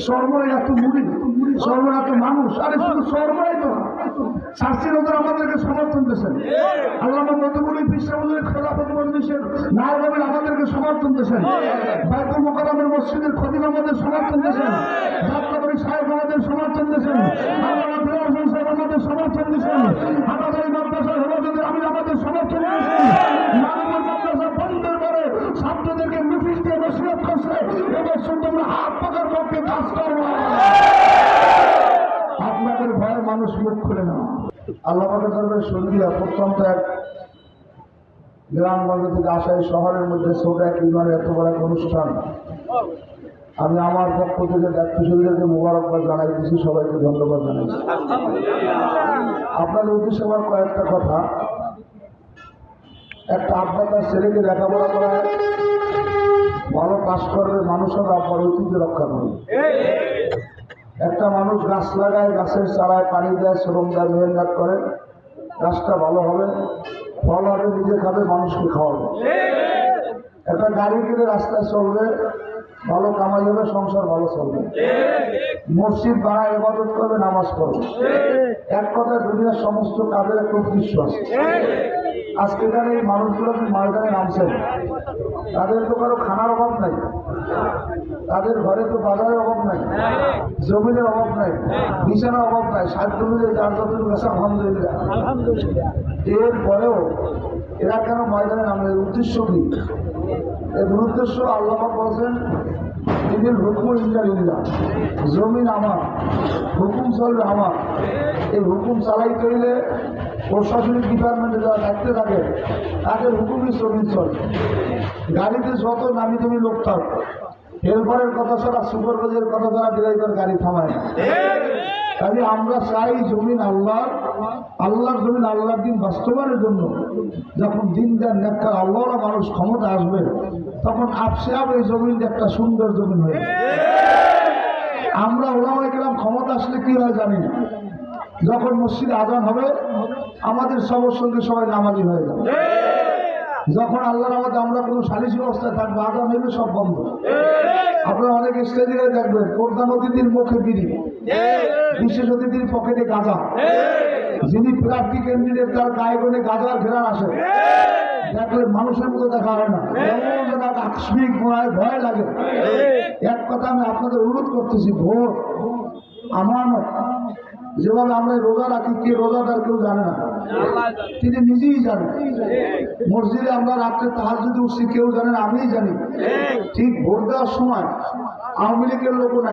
সর্বরে এত মুড়ি, সর্ব এত মানুষ, আরে শুধু সর্বরাই তো শাস্তির ওদের আমাদেরকে সমর্থন দিয়েছেন। আল্লাহ মধ্যমুলি বিশ্বের খেলাফত মজলিসের নায়বের আমাদেরকে সমর্থন দিয়েছেন। বাইতুল মুকাররমের মসজিদের খতিব আমাদের সমর্থন দিয়েছেন। যাত্রাবাড়ি সাহেব আমাদের সমর্থন দিয়েছেন। আল্লামা ফিরোজ হোসেন সাহেব আমাদের সমর্থন দিয়েছেন। হাটাজারি মাদ্রাসার হেফাজতের আমির আমাদের সমর্থন দিয়েছেন। নানুপুর মাদ্রাসা বন্ধের পরে ছাত্রদেরকে মিছিল দিয়ে নসিহত করছে, এবার শুধু তোমরা হাত পাকার পক্ষে কাজ করবো। আপনাদের ভয়ে মানুষ মুখ খুলে না। আল্লাহ পাকের দরবারে সন্ধিয়া প্রত্যন্ত এক গ্রামগঞ্জ থেকে আসা এই শহরের মধ্যে ছোট এক ইমানের এত বড় এক অনুষ্ঠান, আমি আমার পক্ষ থেকে দায়িত্বশীলদেরকে মোবারকবাদ জানাই দিচ্ছি, সবাইকে ধন্যবাদ জানাইছি। আপনাদের উদ্দেশ্যে আমার কয়েকটা কথা। একটা আব্বা তার ছেলেকে লেখাপড়া করায়, ভালো কাজ করবে, মানুষ হবে, আপনার ঐতিহ্য রক্ষা করবে। একটা মানুষ গাছ লাগায়, গাছের চারায় পানি দেয়, শ্রম দেয়, মেহনত করে, গাছটা ভালো হবে, ফল হবে, নিজে খাবে, মানুষকে খাওয়াবে। একটা গাড়ি কিনে রাস্তায় চলবে, ভালো কামাই হবে, সংসার ভালো চলবে। মসজিদ বানায় ইবাদত করবে, নামাজ পড়বে। এক কথায় দুনিয়ার সমস্ত কাজের একটা উদ্দেশ্য আছে। আজকে এখানে এই মানুষগুলো ময়দানে নামছেন, তাদের তো কারো খানার অভাব নাই, তাদের ঘরে তো বাজারের অভাব নাই, জমিনের অভাব নাই, বিছানার অভাব নাই, সাধ্য মিলিয়ে যার যত বেশা আলহামদুলিল্লাহ। এরপরেও এরা কেন ময়দানে নামলেন? উদ্দেশ্য কি? এর উদ্দেশ্য আল্লাহ বলছেন, ইনিল হুকম ইল্লা লিল্লাহ, জমিন আমার, হুকুম চলবে আমার। এই হুকুম চালাইতে হইলে প্রশাসনিক ডিপার্টমেন্টে যারা দায়িত্বে থাকে তাদের হুকুমই জমিন চলে। গাড়িতে যত নামি দামি লোক থাক, হেলপারের কথা ছাড়া, সুপারভাইজারের কথা ছাড়া ড্রাইভার গাড়ি থামায় না। তাই আমরা চাই জমিন আল্লাহর, আল্লাহর জমিন আল্লাহর দিন বাস্তবায়নের জন্য যখন দিন দেন নেককার আল্লাহরা মানুষ ক্ষমতা আসবে, তখন আপসে এই জমিনটা একটা সুন্দর জমিন হয়ে যাবে। আমরা ওলামায়ে কেরাম ক্ষমতা আসলে কি হয় জানি না, যখন মসজিদে আজান হবে আমাদের সবার সঙ্গে সবাই নামাজি হয়ে যাবে। যখন আল্লাহর আমাদের আমরা কোনো সালিশি অবস্থায় থাকবো, আজান হইলে সব বন্ধ। আপনারা অনেক স্টেজে দেখবেন প্রধান অতিথির মুখে বিড়ি, বিশেষ অতিথির পকেটে গাঁজা, যিনি প্রার্থী ক্যান্ডিডেট তার গায়ে গনে গাঁজার ঘেরান আসে, দেখলে মানুষের মতো দেখা হয় না, আকস্মিক ভয় লাগে। এক কথা আমি আপনাদের অনুরোধ করতেছি, ভোট আমানত। যেভাবে আমরা রোজা রাখি, কে রোজাদার কেউ জানে না, তিনি নিজেই জানেন। মসজিদে আমরা রাত্রে তাহাজ্জুদে উঠছি, কেউ জানেন, আমিই জানি। ঠিক ভোট দেওয়ার সময় আওয়ামী লীগের লোক